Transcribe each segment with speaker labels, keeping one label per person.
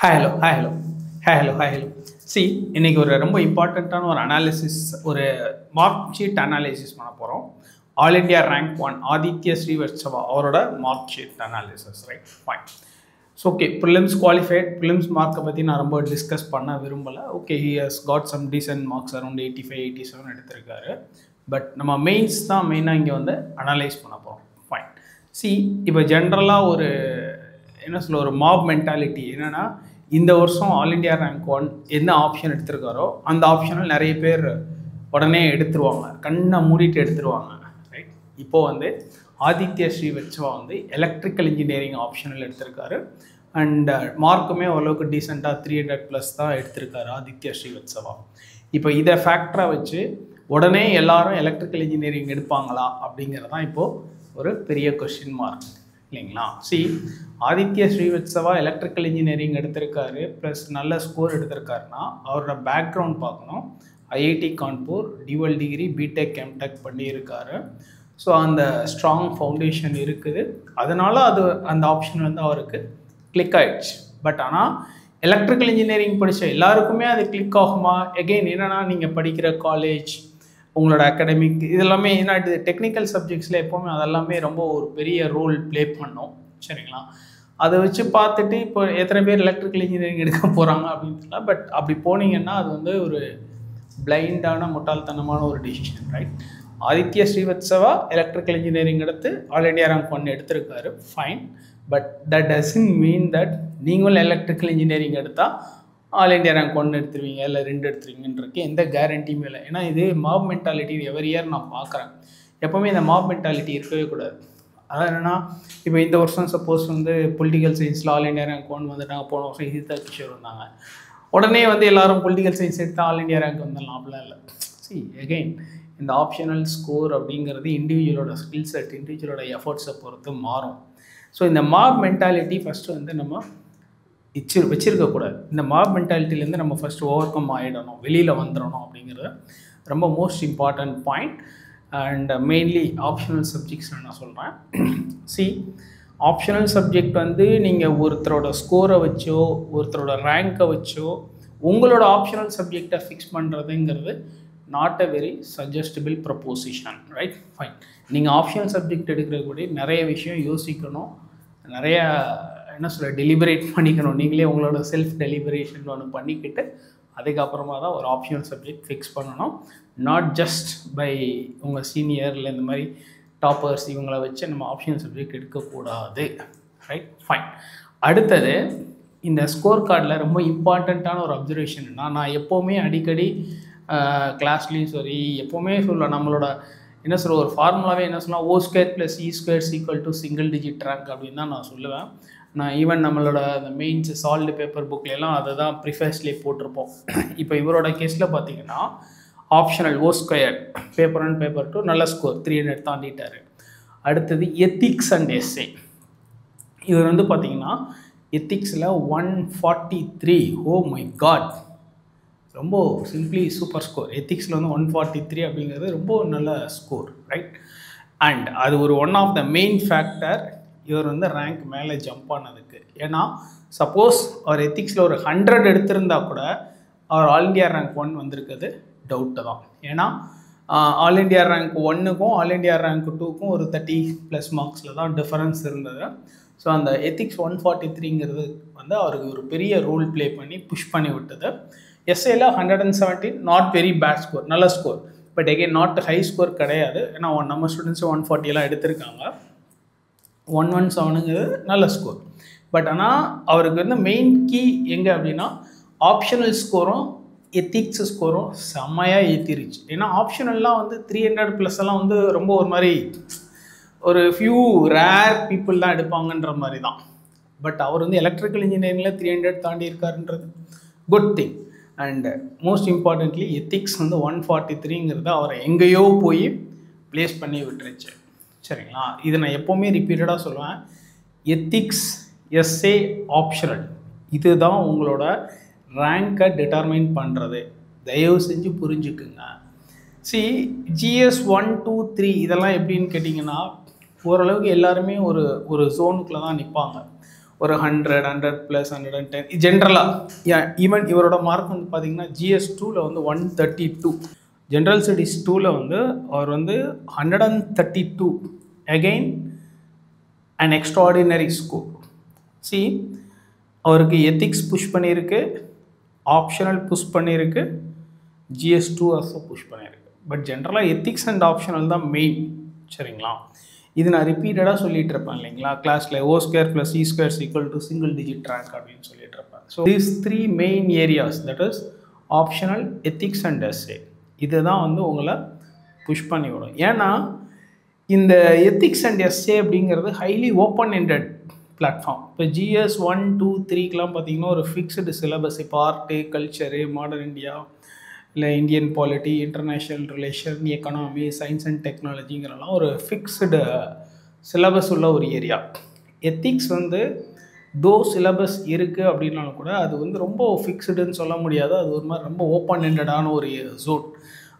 Speaker 1: Hi, hello, hi, hello, hi, hello, hi, hello. See, இன்னைக்கு ஒரு ரொம்ப இம்பார்ட்டண்ட்டான ஒரு அனாலிசிஸ், ஒரு மார்க் ஷீட் அனாலிசிஸ் பண்ண போகிறோம். All India rank one Aditya Srivastava அவரோட mark sheet analysis, right? Fine. So okay, prelims qualified, prelims மார்க்கை பற்றி நான் ரொம்ப டிஸ்கஸ் பண்ண விரும்பலை. Okay, he has got some decent marks around 85, 87 எடுத்திருக்காரு. பட் நம்ம மெயின்ஸ் தான் மெயினாக இங்கே வந்து அனலைஸ் பண்ண போகிறோம். ஃபைன். சி, இப்போ ஜென்ரலாக ஒரு என்ன சொல்ல, ஒரு மாப் மென்டாலிட்டி என்னென்னா, இந்த வருஷம் ஆல் இண்டியா ரேங்க் ஒன் என்ன ஆப்ஷன் எடுத்திருக்காரோ அந்த ஆப்ஷனில் நிறைய பேர் உடனே எடுத்துருவாங்க, கண்ணை மூடிட்டு எடுத்துருவாங்க, ரைட்? இப்போது வந்து ஆதித்ய ஸ்ரீவத்சவா வந்து எலக்ட்ரிக்கல் இன்ஜினியரிங் ஆப்ஷனில் எடுத்திருக்காரு. அண்ட் மார்க்குமே ஓரளவுக்கு டீசெண்டாக 300+ தான் எடுத்திருக்காரு ஆதித்ய ஸ்ரீவத்சவா. இப்போ இதை ஃபேக்டராக வச்சு உடனே எல்லாரும் எலக்ட்ரிக்கல் இன்ஜினியரிங் எடுப்பாங்களா அப்படிங்கிறது தான் இப்போது ஒரு பெரிய கொஸ்டின் மார்க், இல்லைங்களா? சி, ஆதித்ய ஸ்ரீவத்சவா எலக்ட்ரிக்கல் இன்ஜினியரிங் எடுத்திருக்காரு, ப்ளஸ் நல்ல ஸ்கோர் எடுத்திருக்காருன்னா அவரோட பேக்ரவுண்ட் பார்க்கணும். IIT Kanpur dual degree BTech MTech பண்ணியிருக்காரு. ஸோ அந்த ஸ்ட்ராங் ஃபவுண்டேஷன் இருக்குது. அதனால் அது அந்த ஆப்ஷன் வந்து அவருக்கு கிளிக் ஆகிடுச்சு. பட் ஆனால் எலக்ட்ரிக்கல் இன்ஜினியரிங் படித்த எல்லாருக்குமே அது கிளிக் ஆகுமா? எகெயின் என்னென்னா, நீங்கள் படிக்கிற காலேஜ், உங்களோட அகாடமிக் இதெல்லாமே ஏன்னா இது டெக்னிக்கல் சப்ஜெக்ட்ஸில் எப்போவுமே அதெல்லாமே ரொம்ப ஒரு பெரிய ரோல் ப்ளே பண்ணோம், சரிங்களா? அதை வச்சு பார்த்துட்டு இப்போ எத்தனை பேர் எலக்ட்ரிக்கல் இன்ஜினியரிங் எடுக்க போகிறாங்க அப்படின்னு தெரியல. பட் அப்படி போனீங்கன்னா அது வந்து ஒரு பிளைண்டான முட்டாள்தனமான ஒரு decision, right? Aditya Srivastava electrical engineering எடுத்து ஆல் இண்டியா ரேங்க் ஒன் எடுத்திருக்காரு, fine. But that doesn't mean that நீங்களும் எலக்ட்ரிக்கல் இன்ஜினியரிங் எடுத்தால் ஆல் இண்டியா ரேங்க் ஒன்று எடுத்துருவீங்க இல்லை 2 எடுத்துருவீங்கன்றதுக்கு எந்த கேரண்டியுமே இல்லை. ஏன்னா இது மாப் மென்டாலிட்டி எவரி இயர் நான் பார்க்குறேன். எப்போவுமே இந்த மாப் மென்டாலிட்டி இருக்கவே கூடாது. அதான் என்னென்னா, இப்போ இந்த வருஷம் சப்போஸ் வந்து பொலிட்டிக்கல் சயின்ஸில் ஆல் இண்டியா ரேங்க் ஒன் வந்துட்டாங்க, போன வருஷம் ஹிதா கிஷோர் வந்தாங்க, உடனே வந்து எல்லாரும் பொலிட்டிக்கல் சயின்ஸ் எடுத்தால் ஆல் இண்டியா ரேங்க் வந்துடலாம், அப்படிலாம் இல்லை. சி, எகெயின் இந்த ஆப்ஷனல் ஸ்கோர் அப்படிங்கிறது இண்டிவிஜுவலோட ஸ்கில் செட், இண்டிவிஜுவலோட எஃபர்ட்ஸை பொறுத்து மாறும். ஸோ இந்த மாப் மென்டாலிட்டி ஃபஸ்ட்டு வந்து நம்ம வச்சிருக்கக்கூடாது. இந்த மாப் மென்டாலிட்டிலேருந்து நம்ம ஃபஸ்ட்டு ஓவர் கம் ஆகிடணும், வெளியில் வந்துடணும் அப்படிங்கிறது ரொம்ப most important point. And mainly optional subjects நான் சொல்கிறேன். சி, ஆப்ஷனல் சப்ஜெக்ட் வந்து நீங்கள் ஒருத்தரோட ஸ்கோரை வச்சோ ஒருத்தரோட ரேங்கை வச்சோ உங்களோட ஆப்ஷனல் சப்ஜெக்டை ஃபிக்ஸ் பண்ணுறதுங்கிறது not a very suggestible preposition, right? Fine. நீங்கள் ஆப்ஷனல் சப்ஜெக்ட் எடுக்கிற கூட நிறைய விஷயம் யோசிக்கணும், நிறைய என்ன சொல்ல டெலிபரேட் பண்ணிக்கணும். நீங்களே உங்களோட செல்ஃப் டெலிபரேஷன் ஒன்று பண்ணிக்கிட்டு அதுக்கப்புறமா தான் ஒரு ஆப்ஷனல் சப்ஜெக்ட் ஃபிக்ஸ் பண்ணணும். நாட் ஜஸ்ட் பை உங்கள் சீனியர் இல்லை இந்த மாதிரி டாப்பர்ஸ் இவங்களை வச்சு நம்ம ஆப்ஷனல் சப்ஜெக்ட் எடுக்கக்கூடாது, ரைட்? ஃபைன். அடுத்தது, இந்த ஸ்கோர் கார்டில் ரொம்ப இம்பார்ட்டண்ட்டான ஒரு அப்சர்வேஷன் நான் எப்போவுமே அடிக்கடி கிளாஸ்லேயும் சரி எப்போவுமே சொல்லுவேன், நம்மளோட என்ன சொல்ல ஒரு ஃபார்முலாவே என்ன சொல்லலாம், O² + E² = single digit rank அப்படின்னு தான் நான் சொல்லுவேன். நான் ஈவன் நம்மளோட அந்த மெயின்ஸ் சால்டு பேப்பர் புக்லாம் அதை தான் ப்ரிஃபேஸ்லேயே போட்டிருப்போம். இப்போ இவரோட கேஸில் பார்த்தீங்கன்னா ஆப்ஷனல் O² பேப்பர் 1 பேப்பர் 2 நல்ல ஸ்கோர் 300 தாண்டிட்டார். அடுத்தது எத்திக்ஸ் அண்ட் எஸ்ஏ, இவர் வந்து பார்த்தீங்கன்னா எத்திக்ஸில் 143. ஓ மை காட், ரொம்ப சிம்பிளி சூப்பர் ஸ்கோர். எத்திக்ஸில் வந்து 143 அப்படிங்கிறது ரொம்ப நல்ல ஸ்கோர், ரைட்? அண்ட் அது ஒரு one of the main factor இவர் வந்து ரேங்க் மேலே ஜம்ப் ஆனதுக்கு. ஏன்னா சப்போஸ் அவர் எத்திக்ஸில் ஒரு 100 எடுத்திருந்தா கூட அவர் ஆல் இண்டியா ரேங்க் ஒன் வந்திருக்கிறது டவுட்டு தான். ஏன்னா ஆல் இண்டியா ரேங்க் ஒன்னுக்கும் ஆல் இண்டியா ரேங்க் டூக்கும் ஒரு 30+ மார்க்ஸில் தான் டிஃபரன்ஸ் இருந்தது. ஸோ அந்த எத்திக்ஸ் 143ங்கிறது வந்து அவருக்கு ஒரு பெரிய ரோல் ப்ளே பண்ணி புஷ் பண்ணி விட்டது. எஸ்ஏல 117, நாட் வெரி பேட் ஸ்கோர், நல்ல score. But again not high score கிடையாது. ஏன்னா நம்ம ஸ்டூடெண்ட்ஸ் 140 எடுத்திருக்காங்க. 117ங்கிறது நல்ல ஸ்கோர். பட் ஆனால் அவருக்கு வந்து மெயின் கீ எங்கே அப்படின்னா ஆப்ஷனல் ஸ்கோரும் எத்திக்ஸ் ஸ்கோரும் செம்மையாக ஏற்றிருச்சு. ஏன்னா ஆப்ஷனல்லாம் வந்து 300+ எல்லாம் வந்து ரொம்ப ஒரு மாதிரி ஒரு ஃபியூ ரேர் பீப்புள் தான் எடுப்பாங்கன்ற மாதிரி தான். பட் அவர் வந்து எலக்ட்ரிக்கல் இன்ஜினியரிங்கில் 300 தாண்டி இருக்காருன்றது good thing. And most importantly ethics வந்து 143ங்கிறது அவரை எங்கேயோ போய் ப்ளேஸ் பண்ணி விட்டுருச்சு, சரிங்களா? இது நான் எப்போவுமே ரிப்பீட்டடாக சொல்லுவேன், எத்திக்ஸ் எஸ்ஏ ஆப்ஷனல் இதுதான் உங்களோட ரேங்கை டிட்டர்மைன் பண்ணுறது. தயவு செஞ்சு புரிஞ்சுக்குங்க. சி, GS 1, 2, 3 இதெல்லாம் எப்படின்னு கேட்டிங்கன்னா ஓரளவுக்கு எல்லாருமே ஒரு ஜோனுக்குள்ளே தான் நிற்பாங்க. ஒரு 100 100+110 ஜென்ரலாக. ஈவன் இவரோட மார்க் வந்து பார்த்தீங்கன்னா GS 2ல் வந்து 132, ஜென்ரல் ஸ்டடீஸ் 2ல் வந்து அவர் வந்து 132, again an extraordinary score. C அவருக்கு எத்திக்ஸ் புஷ் பண்ணியிருக்கு, ஆப்ஷனல் புஷ் பண்ணியிருக்கு, GS 2 ஆல்சோ புஷ் பண்ணியிருக்கு. பட் ஜென்ரலாக எத்திக்ஸ் அண்ட் ஆப்ஷனல் தான் மெயின். சரிங்களா? இது நான் ரிப்பீட்டடாக சொல்லிட்டு இருப்பேன் இல்லைங்களா கிளாஸில், O² + E² = single digit rank அப்படின்னு சொல்லிட்டு இருப்பேன். So these 3 main areas, that is optional, ethics and essay, இது தான் வந்து உங்களை புஷ் பண்ணி விடும். ஏன்னா இந்த எத்திக்ஸ் அண்ட் எஸ்ஏ அப்படிங்கிறது ஹைலி ஓப்பன் எண்டட் பிளாட்ஃபார்ம். இப்போ GS 1, 2, 3க்கெலாம் பார்த்தீங்கன்னா ஒரு ஃபிக்ஸ்டு சிலபஸ். இப்போ ஆர்ட்டு, கல்ச்சரு, மாடர்ன் இந்தியா, இல்லை Indian polity, international relation, economy, science and டெக்னாலஜிங்கிறலாம் ஒரு ஃபிக்ஸ்டு சிலபஸ் உள்ள ஒரு ஏரியா. எத்திக்ஸ் வந்து தோ சிலபஸ் இருக்குது அப்படின்னாலும் கூட அது வந்து ரொம்ப ஃபிக்ஸ்டுன்னு சொல்ல முடியாது. அது ஒரு மாதிரி ரொம்ப ஓப்பன் எண்டடான ஒரு ஜோன்.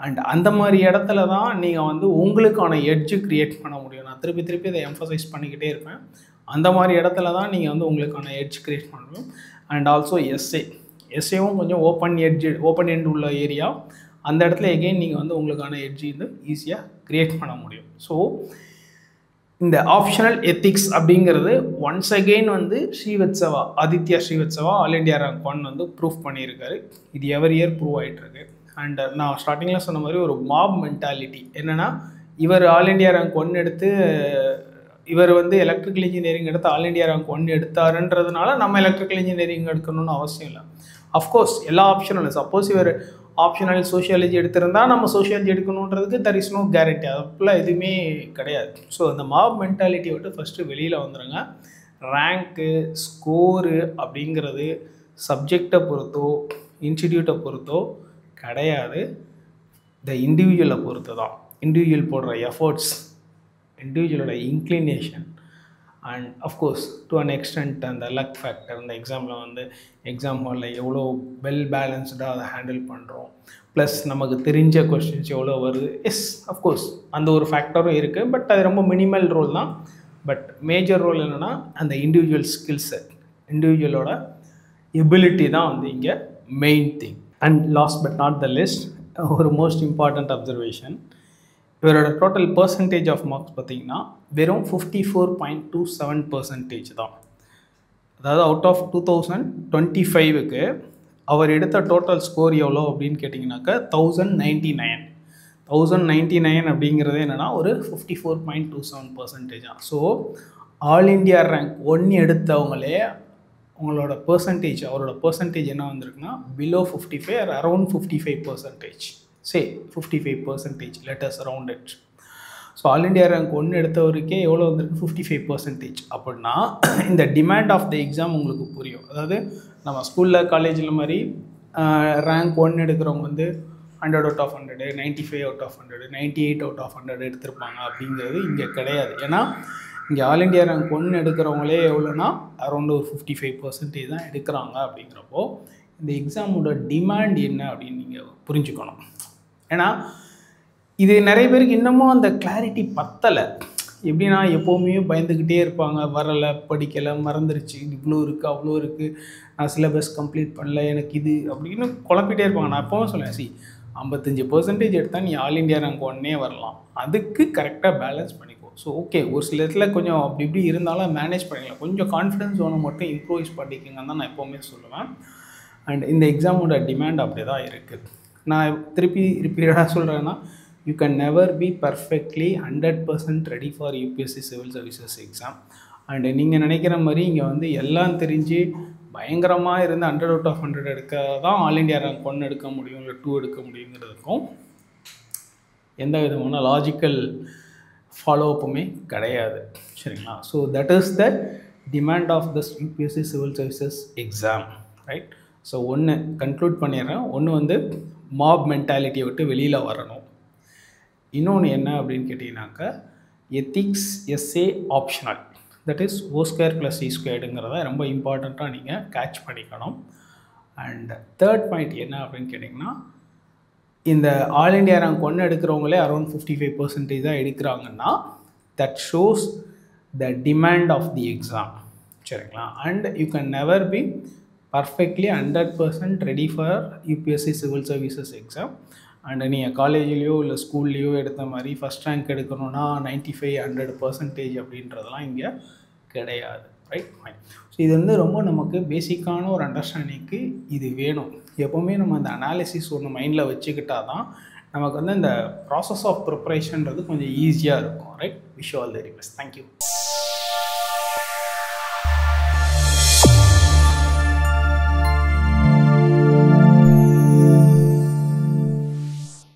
Speaker 1: அண்ட் அந்த மாதிரி இடத்துல தான் நீங்கள் வந்து உங்களுக்கான எட்ஜு க்ரியேட் பண்ண முடியும். நான் திருப்பி திருப்பி அதை எம்ஃபசைஸ் பண்ணிக்கிட்டே இருப்பேன். அந்த மாதிரி இடத்துல தான் நீங்கள் வந்து உங்களுக்கான எட்ஜ் க்ரியேட் பண்ணணும். அண்ட் ஆல்சோ எஸ்ஏவும் கொஞ்சம் ஓப்பன் எண்ட் உள்ள ஏரியா. அந்த இடத்துல எகெயின் நீங்கள் வந்து உங்களுக்கான எட்ஜ் வந்து ஈஸியாக க்ரியேட் பண்ண முடியும். ஸோ இந்த ஆப்ஷனல் எத்திக்ஸ் அப்படிங்கிறது ஒன்ஸ் அகெயின் வந்து Aditya Srivastava all India rank 1 வந்து ப்ரூவ் பண்ணியிருக்காரு. இது எவரி இயர் ப்ரூவ் ஆகிட்டுருக்கு. அண்ட் நான் ஸ்டார்டிங்கில் சொன்ன மாதிரி ஒரு மாப் மென்டாலிட்டி என்னென்னா, இவர் ஆல் இண்டியா ரேங்க் 1 எடுத்து, இவர் வந்து எலக்ட்ரிக்கல் இன்ஜினியரிங் எடுத்து ஆல் இண்டியா ரேங்க் 1 எடுத்தாருன்றதுனால நம்ம எலக்ட்ரிக்கல் இன்ஜினியரிங் எடுக்கணும்னு அவசியம் இல்லை. அஃப்கோர்ஸ் எல்லா ஆப்ஷனலும், சப்போஸ் இவர் ஆப்ஷனல் சோஷியாலஜி எடுத்திருந்தால் நம்ம சோஷியாலஜி எடுக்கணுன்றதுக்கு தெர் இஸ் நோ கேரண்டி. அதெல்லாம் எதுவுமே கிடையாது. ஸோ அந்த மாப் மென்டாலிட்டியை விட்டு ஃபஸ்ட்டு வெளியில் வந்துடுங்க. ரேங்க்கு, ஸ்கோரு அப்படிங்கிறது சப்ஜெக்டை பொறுத்தோ இன்ஸ்டிடியூட்டை பொறுத்தோ கிடையாது. த இண்டிவிஜுவலை பொறுத்து தான். இண்டிவிஜுவல் போடுற எஃபர்ட்ஸ், இண்டிவிஜுவலோட inclination, and of course to an extent அந்த லக் ஃபேக்டர். இந்த எக்ஸாமில் வந்து எக்ஸாம் ஹாலில் எவ்வளோ வெல் பேலன்ஸ்டாக அதை ஹேண்டில் பண்ணுறோம், ப்ளஸ் நமக்கு தெரிஞ்ச கொஸ்டின்ஸ் எவ்வளோ வருது. எஸ், அஃப்கோர்ஸ் அந்த ஒரு ஃபேக்டரும் இருக்குது. பட் அது ரொம்ப மினிமல் ரோல் தான். பட் மேஜர் ரோல் என்னென்னா அந்த இண்டிவிஜுவல் ஸ்கில் செட், இண்டிவிஜுவலோட எபிலிட்டி தான் வந்து இங்கே main thing. And last but not the list, ஒரு மோஸ்ட் இம்பார்ட்டண்ட் அப்சர்வேஷன், இவரோட டோட்டல் பர்சன்டேஜ் ஆஃப் மார்க்ஸ் பார்த்திங்கன்னா வெறும் 54.27% தான். அதாவது அவுட் ஆஃப் 2025க்கு அவர் எடுத்த டோட்டல் ஸ்கோர் எவ்வளோ அப்படின்னு கேட்டிங்கனாக்கா 1099 அப்படிங்கிறது என்னென்னா ஒரு 54.27%. ஸோ ஆல் இண்டியா ரேங்க் 1 எடுத்தவங்களே உங்களோட பர்சன்டேஜ், அவரோட பர்சன்டேஜ் என்ன வந்திருக்குன்னா below 55 or around 55%. say 55%, let us round it. So all India rank 1 எடுத்தவருக்கே எவ்வளோ வந்திருக்கு? 55%. அப்படின்னா இந்த டிமாண்ட் ஆஃப் த எக்ஸாம் உங்களுக்கு புரியும். அதாவது நம்ம ஸ்கூலில் காலேஜில் மாதிரி ரேங்க் 1 எடுக்கிறவங்க வந்து 100 out of 100, 95 out of 100, 98 out of 100 எடுத்திருப்பாங்க அப்படிங்கிறது இங்கே கிடையாது. ஏன்னா இங்கே ஆல் இண்டியா ரேங்க் 1 எடுக்கிறவங்களே எவ்வளோனா அரௌண்ட் ஒரு 55% தான் எடுக்கிறாங்க. அப்படிங்கிறப்போ இந்த எக்ஸாமோட டிமாண்ட் என்ன அப்படின்னு நீங்கள் புரிஞ்சுக்கணும். ஏன்னா இது நிறைய பேருக்கு இன்னமும் அந்த கிளாரிட்டி பத்தலை. எப்படின்னா எப்போவுமே பயந்துக்கிட்டே இருப்பாங்க, வரலை, படிக்கலை, மறந்துருச்சு, இவ்வளோ இருக்குது அவ்வளோ இருக்குது, நான் சிலபஸ் கம்ப்ளீட் பண்ணல, எனக்கு இது அப்படின்னு குழப்பிட்டே இருப்பாங்க. நான் எப்போவும் சொல்லுவேன், 55% எடுத்தால் நீ ஆல் இண்டியா ரேங்க் 1 வரலாம். அதுக்கு கரெக்டாக பேலன்ஸ் பண்ணிக்கோ. ஸோ ஓகே, ஒரு சில இடத்துல கொஞ்சம் அப்படி இப்படி இருந்தாலும் மேனேஜ் பண்ணிக்கலாம். கொஞ்சம் கான்ஃபிடன்ஸ் ஜோனை மட்டும் இம்ப்ரூவைஸ் பண்ணிக்கோங்கன்னு தான் நான் எப்போவுமே சொல்லுவேன். அண்ட் இந்த எக்ஸாமோட டிமாண்ட் அப்படி தான் இருக்குது. நான் திருப்பி ரிப்பீட்டடாக சொல்கிறேன்னா, you can never be perfectly 100% ready for UPSC civil services exam. And நீங்கள் நினைக்கிற மாதிரி இங்கே வந்து எல்லாம் தெரிஞ்சு பயங்கரமாக இருந்து 100 out of 100 எடுக்க தான் ஆல் இண்டியா ரேங்க் 1 எடுக்க முடியும், இல்லை 2 எடுக்க முடியுங்கிறதுக்கும் எந்த விதமான லாஜிக்கல் ஃபாலோஅப்புமே கிடையாது. சரிங்களா? So that is the demand of this UPSC civil services exam, right? So ஒன்று கன்க்ளூட் பண்ணிடுறேன். ஒன்று வந்து மாப் மென்டாலிட்டியை விட்டு வெளியில் வரணும். இன்னொன்று என்ன அப்படின்னு கேட்டிங்கனாக்கா, ethics, SA optional, that is O² + E²ங்கிறத ரொம்ப இம்பார்ட்டண்ட்டாக நீங்கள் கேட்ச் பண்ணிக்கணும். அண்ட் தேர்ட் பாயிண்ட் என்ன அப்படின்னு கேட்டிங்கன்னா, இந்த ஆல் இண்டியா ரேங்க் 1 எடுக்கிறவங்களே அரௌண்ட் 55% தான் எடுக்கிறாங்கன்னா, that shows the demand of the exam. சரிங்களா. And you can never be perfectly 100% ready for UPSC civil services exam. And நீங்கள் காலேஜ்லேயோ இல்லை ஸ்கூல்லேயோ எடுத்த மாதிரி ஃபஸ்ட் ரேங்க் எடுக்கணும்னா 95-100% அப்படின்றதெல்லாம் இங்கே கிடையாது. ரைட். ஸோ இது வந்து ரொம்ப நமக்கு பேசிக்கான ஒரு அண்டர்ஸ்டாண்டிங்க்கு இது வேணும். எப்போவுமே நம்ம அந்த அனாலிசிஸ் ஒன்று மைண்டில் வச்சுக்கிட்டா தான் நமக்கு வந்து இந்த ப்ராசஸ் ஆஃப் ப்ரிப்பரேஷன்றது கொஞ்சம் ஈஸியாக இருக்கும். Right. Wish you all the very best. Thank you.